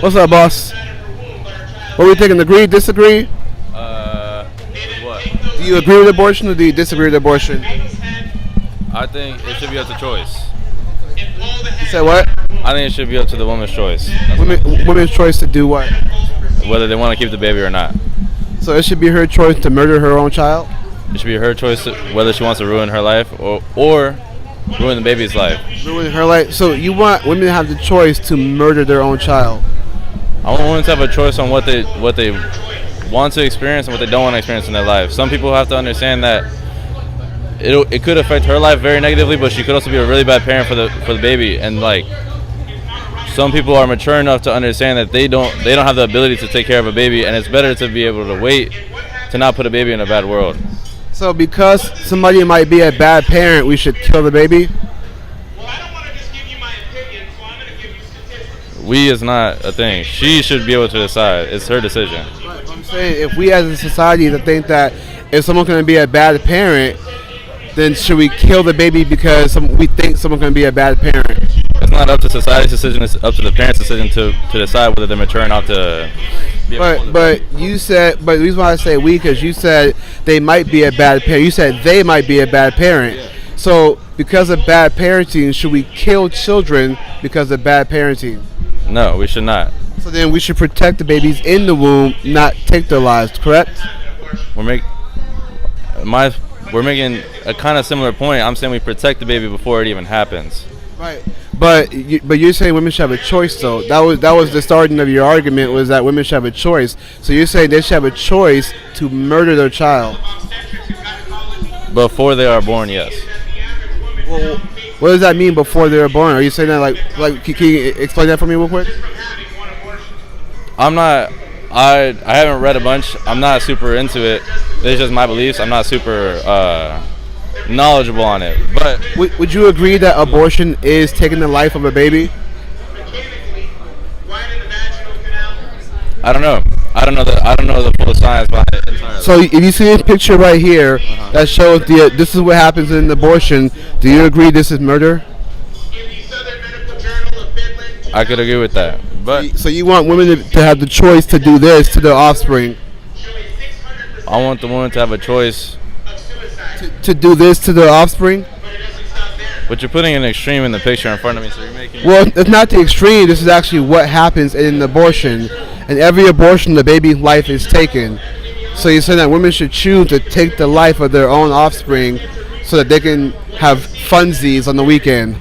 What's up, boss? What are we thinking? Agree, disagree? What? Do you agree with abortion or do you disagree with abortion? I think it should be up to choice. You said what? I think it should be up to the woman's choice. Women's choice to do what? Whether they want to keep the baby or not. So it should be her choice to murder her own child? It should be her choice whether she wants to ruin her life or ruin the baby's life. Ruin her life. So you want women to have the choice to murder their own child? I want women to have a choice on what they want to experience and what they don't want to experience in their life. Some people have to understand that it could affect her life very negatively, but she could also be a really bad parent for the baby. And like, some people are mature enough to understand that they don't have the ability to take care of a baby, and it's better to be able to wait to not put a baby in a bad world. So because somebody might be a bad parent, we should kill the baby? We is not a thing. She should be able to decide. It's her decision. Right. I'm saying if we as a society to think that if someone's going to be a bad parent, then should we kill the baby because we think someone's going to be a bad parent? It's not up to society's decision. It's up to the parents' decision to decide whether they're mature enough to be able to. But the reason why I say we, because you said they might be a bad parent. You said they might be a bad parent. Yeah. So because of bad parenting, should we kill children because of bad parenting? No, we should not. So then we should protect the babies in the womb, not take their lives, correct? We're making a kind of similar point. I'm saying we protect the baby before it even happens. Right. But you're saying women should have a choice, though. That was the starting of your argument, was that women should have a choice. So you're saying they should have a choice to murder their child. Before they are born, yes. Well, what does that mean before they're born? Are you saying that like can you explain that for me real quick? I haven't read a bunch. I'm not super into it. It's just my beliefs. I'm not super knowledgeable on it. But would you agree that abortion is taking the life of a baby? I don't know. I don't know the full science behind it entirely. So if you see this picture right here that shows this is what happens in an abortion, do you agree this is murder? I could agree with that. But so you want women to have the choice to do this to their offspring? I want the woman to have a choice to do this to their offspring? But you're putting an extreme in the picture in front of me, so you're making... Well, it's not the extreme. This is actually what happens in an abortion. In every abortion, the baby's life is taken. So you're saying that women should choose to take the life of their own offspring so that they can have funsies on the weekend.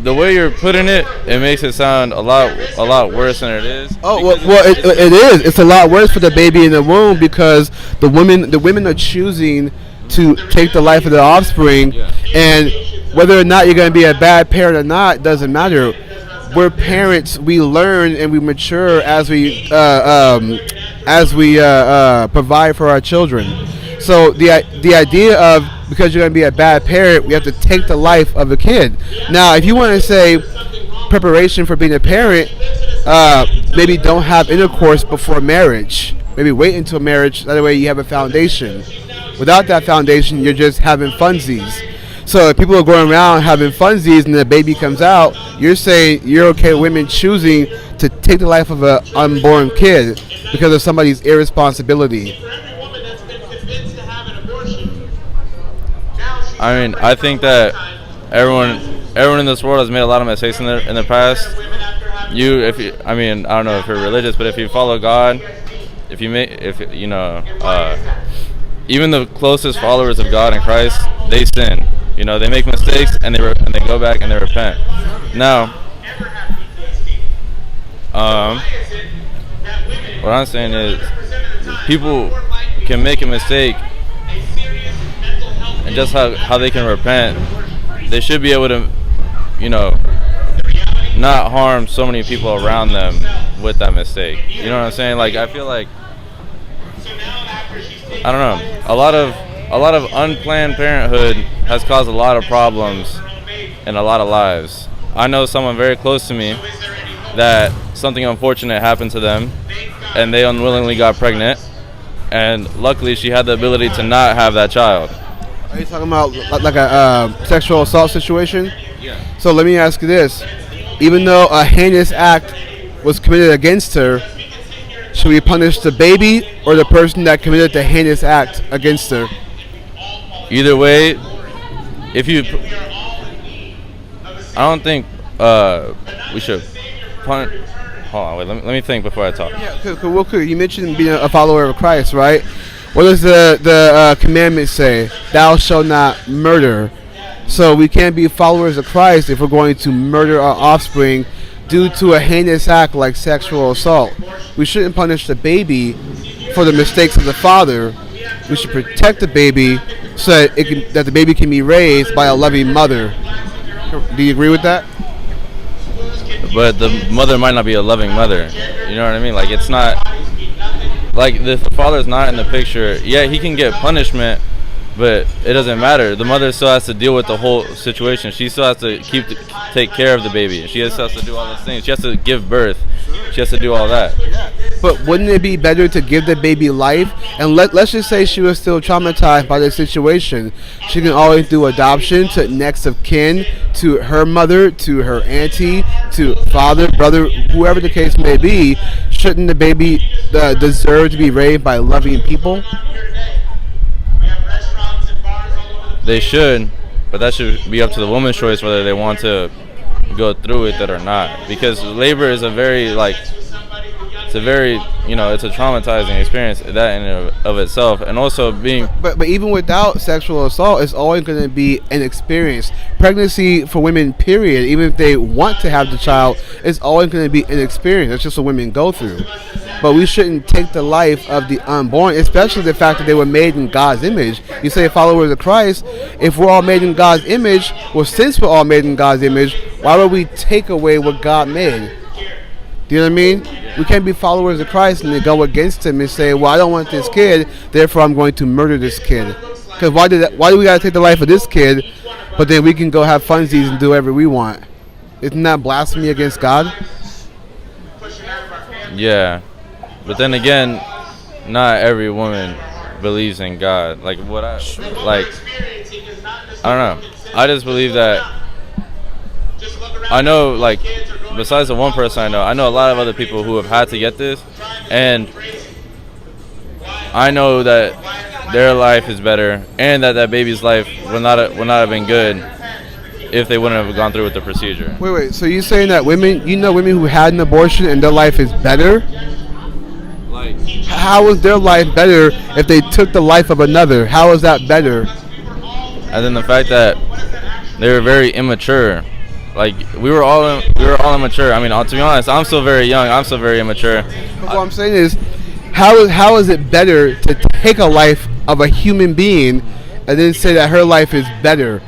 The way you're putting it, it makes it sound a lot worse than it is. Oh well, it is. It's a lot worse for the baby in the womb because the women are choosing to take the life of their offspring, and whether or not you're going to be a bad parent or not doesn't matter. We're parents. We learn and we mature as we provide for our children. So the idea of because you're going to be a bad parent, we have to take the life of a kid. Now, if you want to say preparation for being a parent, maybe don't have intercourse before marriage. Maybe wait until marriage. That way you have a foundation. Without that foundation, you're just having funsies. So if people are going around having funsies and the baby comes out, you're saying you're okay with women choosing to take the life of an unborn kid because of somebody's irresponsibility. I mean, I think that everyone in this world has made a lot of mistakes in the past. I don't know if you're religious, but if you follow God, even the closest followers of God and Christ, they sin. You know, they make mistakes and they go back and they repent. Now, what I'm saying is, people can make a mistake. And just how they can repent, they should be able to, not harm so many people around them with that mistake. You know what I'm saying? Like, I feel like, I don't know, a lot of unplanned parenthood has caused a lot of problems in a lot of lives. I know someone very close to me that something unfortunate happened to them, and they unwillingly got pregnant, and luckily she had the ability to not have that child. Are you talking about like a sexual assault situation? Yeah. So let me ask you this: even though a heinous act was committed against her, should we punish the baby or the person that committed the heinous act against her? Either way, if you, I don't think we should punish. Hold on, wait. Let me think before I talk. Yeah, real quick. You mentioned being a follower of Christ, right? What does the commandment say? Thou shalt not murder. So we can't be followers of Christ if we're going to murder our offspring due to a heinous act like sexual assault. We shouldn't punish the baby for the mistakes of the father. We should protect the baby so that the baby can be raised by a loving mother. Do you agree with that? But the mother might not be a loving mother. You know what I mean? Like, it's not like if the father's not in the picture. Yeah, he can get punishment, but it doesn't matter. The mother still has to deal with the whole situation. She still has to take care of the baby. She still has to do all those things. She has to give birth. She has to do all that. But wouldn't it be better to give the baby life? And let's just say she was still traumatized by the situation. She can always do adoption to next of kin, to her mother, to her auntie, to father, brother, whoever the case may be. Shouldn't the baby deserve to be raised by loving people? They should, but that should be up to the woman's choice whether they want to go through with it or not. Because labor is it's a traumatizing experience that in and of itself, and also being. But even without sexual assault, it's always going to be an experience. Pregnancy for women, period, even if they want to have the child, it's always going to be an experience. That's just what women go through. But we shouldn't take the life of the unborn, especially the fact that they were made in God's image. You say followers of Christ, if we're all made in God's image, well, since we're all made in God's image, why would we take away what God made? Do you know what I mean? We can't be followers of Christ and then go against him and say, well, I don't want this kid, therefore I'm going to murder this kid. Because why do we got to take the life of this kid, but then we can go have funsies and do whatever we want? Isn't that blasphemy against God? Yeah. But then again, not every woman believes in God. I don't know. I just believe that I know, like, besides the one person I know a lot of other people who have had to get this, and I know that their life is better, and that baby's life would not have been good if they wouldn't have gone through with the procedure. Wait. So you're saying that women who had an abortion and their life is better? Like, how is their life better if they took the life of another? How is that better? And then the fact that they were very immature. Like, we were all immature. I mean, to be honest, I'm still very young. I'm still very immature. But what I'm saying is, how is it better to take a life of a human being and then say that her life is better?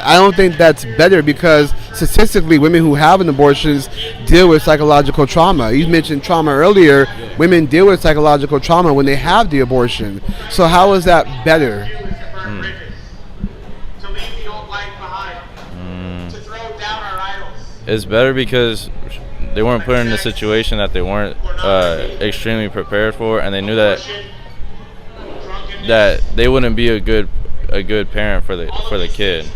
I don't think that's better, because statistically, women who have an abortions deal with psychological trauma. You mentioned trauma earlier. Yeah. Women deal with psychological trauma when they have the abortion. So how is that better? It's better because they weren't put in a situation that they weren't extremely prepared for, and they knew that they wouldn't be a good parent for the kid.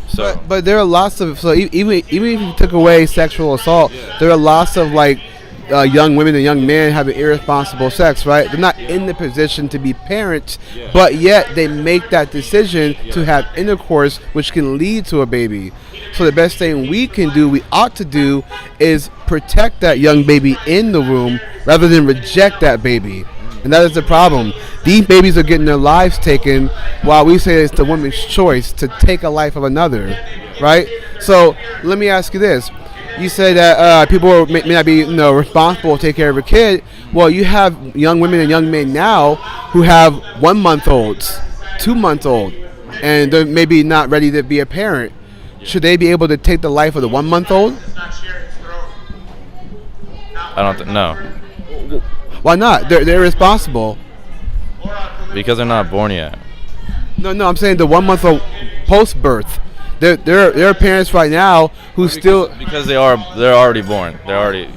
So, but there are lots of even if you took away sexual assault, there are lots of young women and young men having irresponsible sex, right? They're not in the position to be parents, but yet they make that decision to have intercourse, which can lead to a baby. So the best thing we ought to do, is protect that young baby in the womb rather than reject that baby. And that is the problem. These babies are getting their lives taken while we say it's the woman's choice to take a life of another, right? So let me ask you this. You say that people may not be responsible to take care of a kid. Well, you have young women and young men now who have 1-month-olds, 2-month-old, and they're maybe not ready to be a parent. Should they be able to take the life of the 1-month-old? I don't think no. Why not? They're irresponsible. Because they're not born yet. No, I'm saying the 1-month-old post-birth. There are parents right now who because they're already born.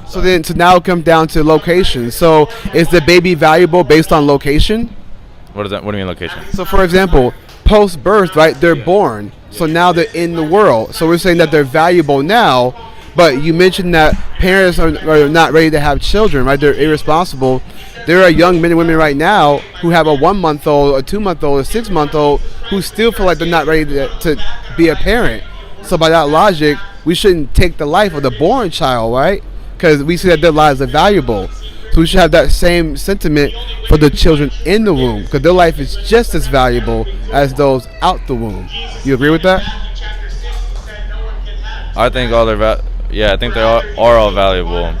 So now it comes down to location. So is the baby valuable based on location? What do you mean location? So for example, post birth, right? They're born, so now they're in the world. So we're saying that they're valuable now. But you mentioned that parents are not ready to have children, right? They're irresponsible. There are young men and women right now who have a 1-month-old, a 2-month-old, a 6-month-old who still feel like they're not ready to be a parent. So by that logic, we shouldn't take the life of the born child, right? Because we see that their lives are valuable. So we should have that same sentiment for the children in the womb, because their life is just as valuable as those out the womb. You agree with that? I think all I think they are all valuable.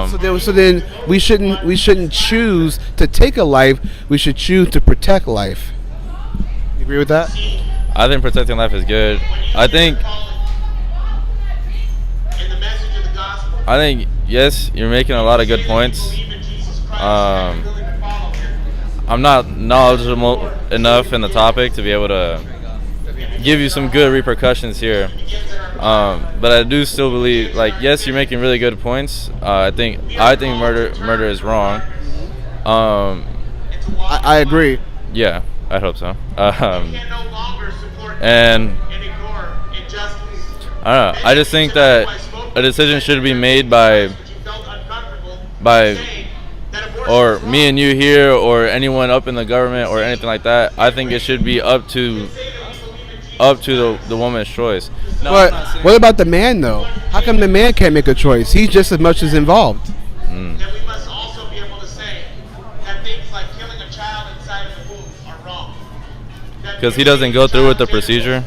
So then we shouldn't choose to take a life. We should choose to protect life. You agree with that? I think protecting life is good. I think yes, you're making a lot of good points. I'm not knowledgeable enough in the topic to be able to give you some good repercussions here. But I do still believe, like, yes, you're making really good points. I think murder is wrong. I agree. Yeah, I hope so. And I don't know. I just think that a decision should be made by or me and you here or anyone up in the government or anything like that. I think it should be up to the woman's choice. No, but what about the man, though? How come the man can't make a choice? He's just as much as involved. Then we must also be able to say that things like killing a child inside of the womb are wrong. Because he doesn't go through with the procedure,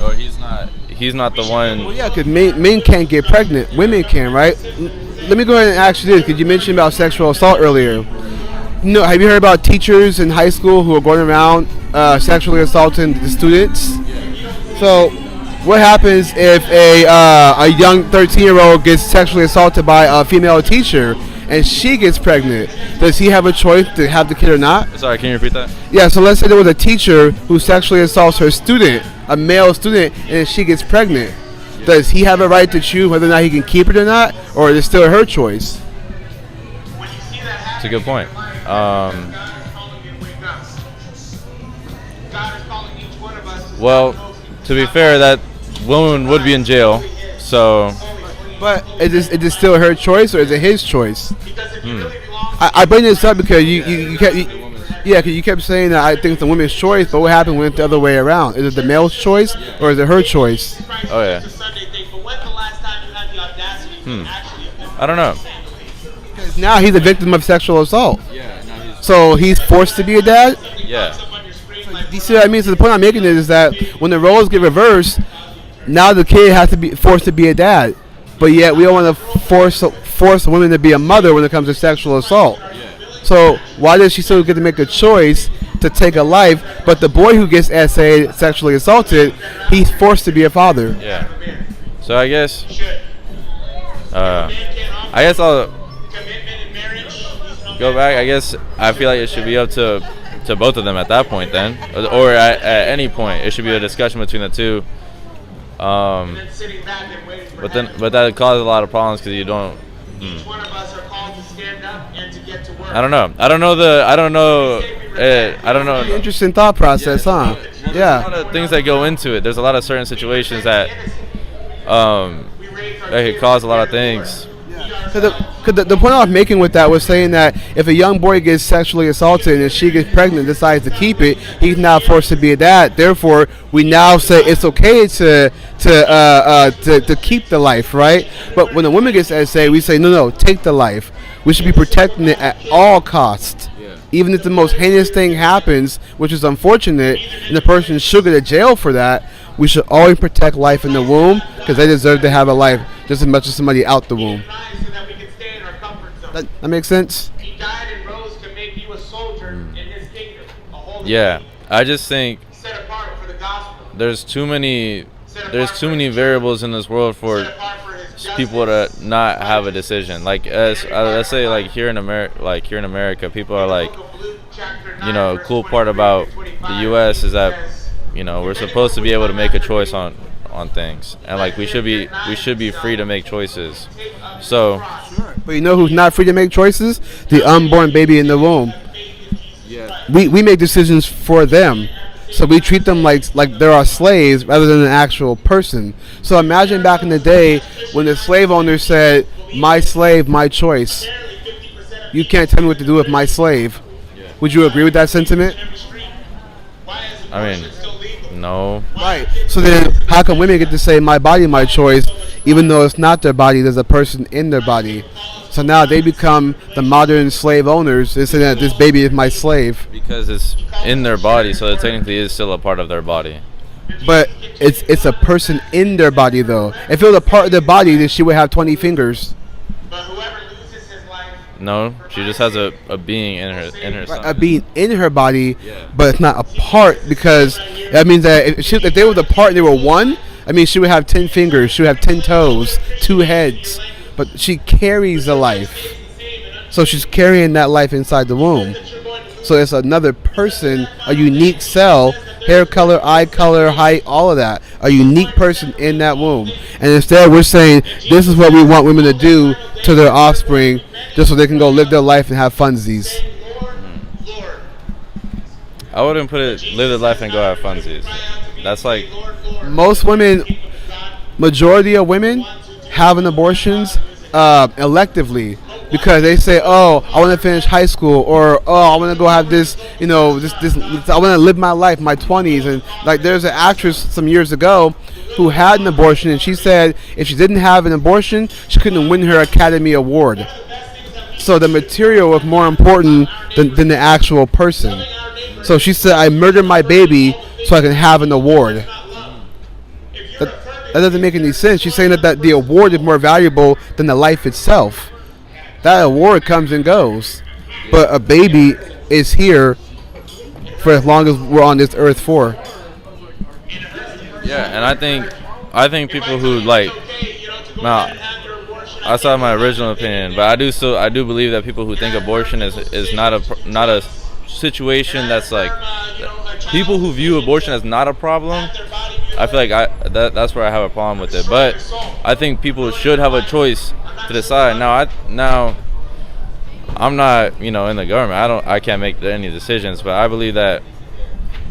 or he's not the one. Well, yeah, because men can't get pregnant. Women can, right? Let me go ahead and ask you this, because you mentioned about sexual assault earlier. No, have you heard about teachers in high school who are going around sexually assaulting the students? So, what happens if a young 13-year-old gets sexually assaulted by a female teacher and she gets pregnant? Does he have a choice to have the kid or not? Sorry, can you repeat that? Yeah, so let's say there was a teacher who sexually assaults her student, a male student, and she gets pregnant. Does he have a right to choose whether or not he can keep it or not, or is it still her choice? That's a good point. Well, to be fair, that woman would be in jail, so. But is it still her choice or is it his choice? I bring this up because you kept saying that I think it's the woman's choice, but what happened when it's the other way around? Is it the male's choice or is it her choice? Oh yeah. I don't know. Because now he's a victim of sexual assault. So he's forced to be a dad? Yeah. You see what I mean? So the point I'm making is that when the roles get reversed, now the kid has to be forced to be a dad. But yet we don't want to force a woman to be a mother when it comes to sexual assault. So why does she still get to make a choice to take a life, but the boy who gets sexually assaulted, he's forced to be a father? Yeah. So I guess I'll go back. I guess I feel like it should be up to both of them at that point then, or at any point. It should be a discussion between the two. But that causes a lot of problems because you don't. I don't know. Interesting thought process, huh? Well, yeah. There's a lot of things that go into it. There's a lot of certain situations that could cause a lot of things. Cause the point I was making with that was saying that if a young boy gets sexually assaulted and she gets pregnant and decides to keep it, he's now forced to be a dad. Therefore, we now say it's okay to keep the life, right? But when a woman gets SA, we say no, take the life. We should be protecting it at all costs. Even if the most heinous thing happens, which is unfortunate, and the person should go to jail for that, we should always protect life in the womb because they deserve to have a life just as much as somebody out the womb. That makes sense? He died and rose to make you a soldier in his kingdom. Yeah, I just think there's too many variables in this world for people to not have a decision. Like let's say like here in America, people are like, a cool part about the U.S. is that we're supposed to be able to make a choice on things, and like we should be free to make choices. So, but you know who's not free to make choices? The unborn baby in the womb. Yeah. We make decisions for them. So we treat them like they're our slaves rather than an actual person. So imagine back in the day when the slave owner said, "My slave, my choice. You can't tell me what to do with my slave." Would you agree with that sentiment? I mean, no. Right. So then, how come women get to say "my body, my choice," even though it's not their body? There's a person in their body. So now they become the modern slave owners. They say that this baby is my slave. Because it's in their body, so it technically is still a part of their body. But it's a person in their body, though. If it was a part of their body, then she would have 20 fingers. But whoever loses his life, No, she just has a being in her Right, a stomach. being in her body, Yeah. but it's not a part, because that means that if they were the part and they were one, I mean, she would have 10 fingers, she would have 10 toes, 2 heads, but she carries the life. So she's carrying that life inside the womb. So it's another person, a unique cell, hair color, eye color, height, all of that, a unique person in that womb. And instead we're saying this is what we want women to do to their offspring, just so they can go live their life and have funsies. I wouldn't put it live the life and go have funsies. That's like, Most women, majority of women, having abortions electively, because they say, "Oh, I want to finish high school," or "Oh, I want to go have this, this I want to live my life, my 20s." And like, there's an actress some years ago who had an abortion, and she said if she didn't have an abortion, she couldn't win her Academy Award. So the material was more important than the actual person. So she said, "I murdered my baby so I can have an award." That doesn't make any sense. She's saying that the award is more valuable than the life itself. That award comes and goes, but a baby is here for as long as we're on this earth for. yeah, and I think people who like, now, outside my original opinion, but I do believe that people who think abortion is not a situation that's like, people who view abortion as not a problem, I feel like that's where I have a problem with it. But I think people should have a choice to decide. Now I'm not, in the government. I can't make any decisions, but I believe that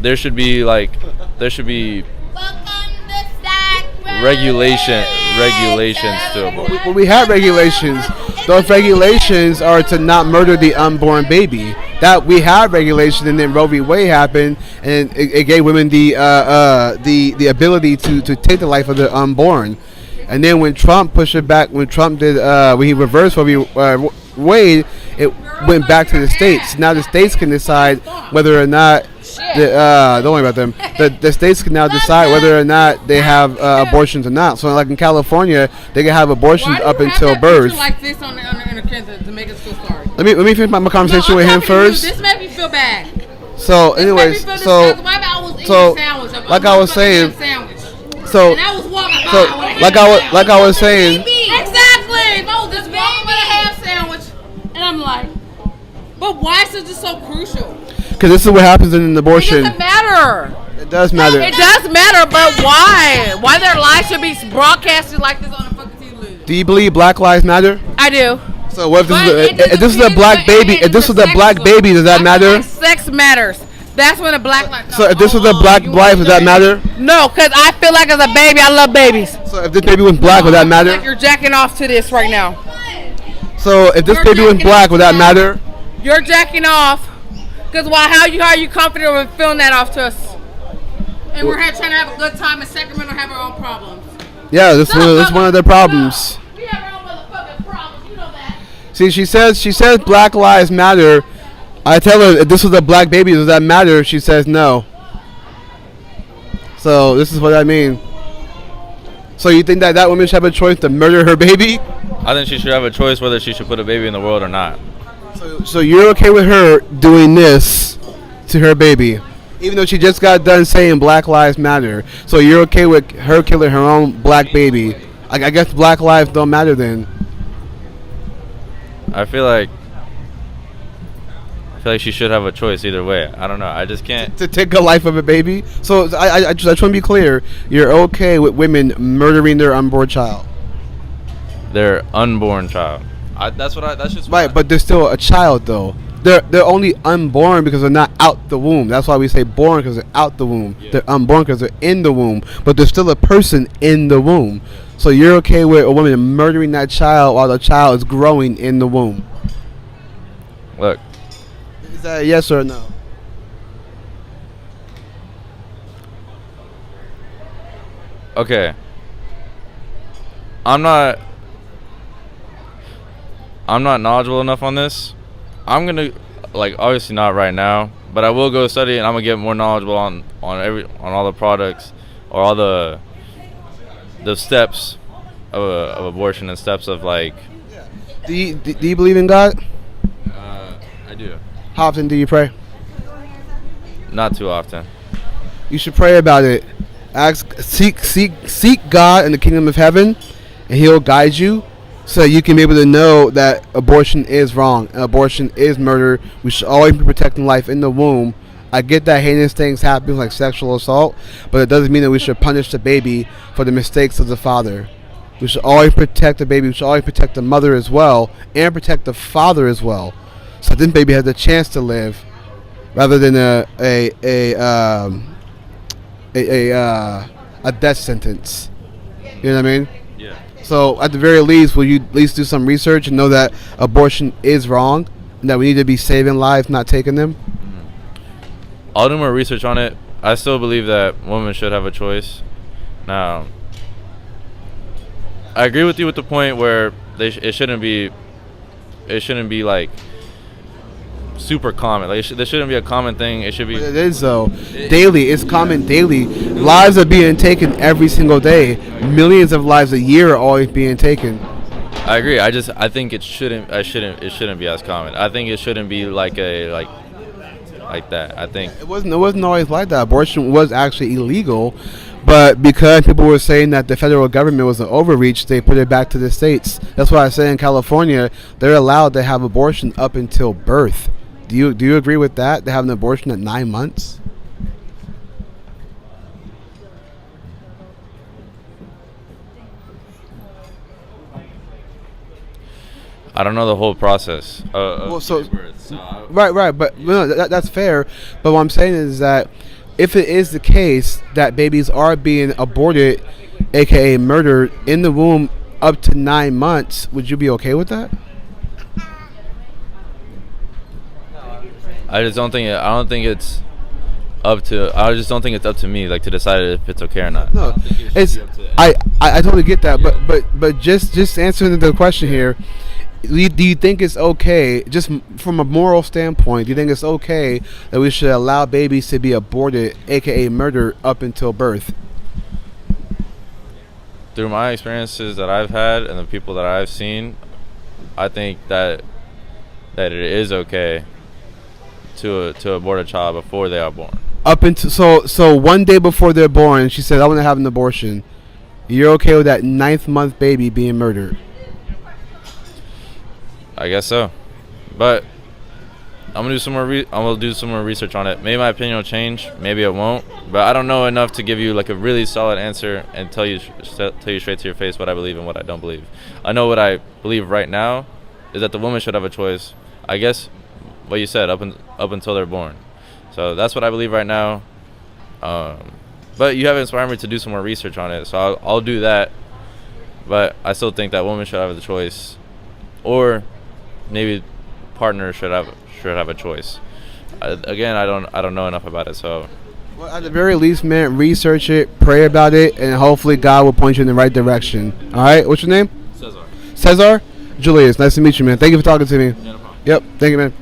there should be regulations to abortion. Well, we have regulations. Those regulations are to not murder the unborn baby. That we have regulations, and then Roe v. Wade happened, and it gave women the ability to take the life of the unborn. And then when Trump pushed it back, when he reversed Roe v. Wade, it went back to the states. Now the states can decide whether or not. Don't worry about them. The states can now decide whether or not they have abortions or not. So, like in California, they can have abortions up until birth. Like this on the to make us feel sorry. Let me finish my conversation with him first. This made me feel bad. So, anyways, like I was saying, so and I was walking by so when like I was saying, exactly. If I was just walking with a ham sandwich, and I'm like, but why is this so crucial? because this is what happens in an It abortion. doesn't matter. It does matter. It does matter, but why? Why their lives should be broadcasted like this on a fucking TV? Do you believe Black Lives Matter? I do. So what But if this is a black baby? If this was a black baby, does that matter? Sex matters. That's when a black life. So if this was a black life, does that matter? No, because I feel like as a baby, I love babies. So if this baby was black, would that Like matter? you're jacking off to this right now. So if this baby was black, would that matter? You're jacking off. Because how are you confident with filling that off to us? And we're here trying to have a good time in Sacramento, have our own problems. Yeah, this is one of their problems. We have our own motherfucking problems. You know that. See, she says Black Lives Matter. I tell her if this was a black baby, does that matter? She says no. So this is what I mean. So you think that woman should have a choice to murder her baby? I think she should have a choice whether she should put a baby in the world or not. So you're okay with her doing this to her baby, even though she just got done saying Black Lives Matter. So you're okay with her killing her own black baby? I guess Black lives don't matter then. I feel like she should have a choice either way. I don't know. I just can't. To take a life of a baby. So I just want to be clear. You're okay with women murdering their unborn child? Their unborn child. That's just Right, but they're still a child though. they're only unborn because they're not out the womb. That's why we say born, because they're out the womb. Yeah. They're unborn because they're in the womb, but there's still a person in the womb. So you're okay with a woman murdering that child while the child is growing in the womb? Look, Is that a yes or a no? okay. I'm not knowledgeable enough on this. I'm gonna, like, obviously not right now, but I will go study and I'm gonna get more knowledgeable on all the products or all the steps of abortion and steps of, like. Do you believe in God? I do. How often do you pray? Not too often. You should pray about it. Seek God in the kingdom of heaven, and He'll guide you, so you can be able to know that abortion is wrong and abortion is murder. We should always be protecting life in the womb. I get that heinous things happen like sexual assault, but it doesn't mean that we should punish the baby for the mistakes of the father. We should always protect the baby. We should always protect the mother as well, and protect the father as well, so this baby has a chance to live, rather than a death sentence. You know what I mean? Yeah. So at the very least, will you at least do some research and know that abortion is wrong and that we need to be saving lives, not taking them? I'll do more research on it. I still believe that women should have a choice. Now, I agree with you with the point where it shouldn't be like super common. Like there shouldn't be a common thing. It should be. But it is though. Daily, it's common daily. Lives are being taken every single day. Millions of lives a year are always being taken. I agree. I think it shouldn't be as common. I think it shouldn't be like that. I think It wasn't always like that. Abortion was actually illegal, but because people were saying that the federal government was an overreach, they put it back to the states. That's why I say in California they're allowed to have abortion up until birth. Do you agree with that? They have an abortion at 9 months? I don't know the whole process. Well, so- giving birth, so Right, but no, that's fair. But what I'm saying is that if it is the case that babies are being aborted, aka murdered, in the womb up to 9 months, would you be okay with that? I just don't think it's up to me, like, to decide if it's okay or not. No, it's I totally get that, but just answering the question here, do you think it's okay, just from a moral standpoint, do you think it's okay that we should allow babies to be aborted, aka murdered, up until birth? Through my experiences that I've had and the people that I've seen, I think that it is okay to abort a child before they are born. Up until so 1 day before they're born, she said, "I want to have an abortion." You're okay with that 9th month baby being murdered? I guess so, but I'm gonna do some more research on it. Maybe my opinion will change, maybe it won't, but I don't know enough to give you like a really solid answer and tell you straight to your face what I believe and what I don't believe. I know what I believe right now is that the woman should have a choice. I guess what you said, up until they're born. So that's what I believe right now. But you have inspired me to do some more research on it, so I'll do that. But I still think that women should have the choice, or maybe partner should have a choice. Again, I don't know enough about it, so. Well, at the very least, man, research it, pray about it, and hopefully God will point you in the right direction. All right, what's your name? Cesar. Cesar? Julius, nice to meet you, man. Thank you for talking to me. Yeah, no problem. Yep, thank you, man.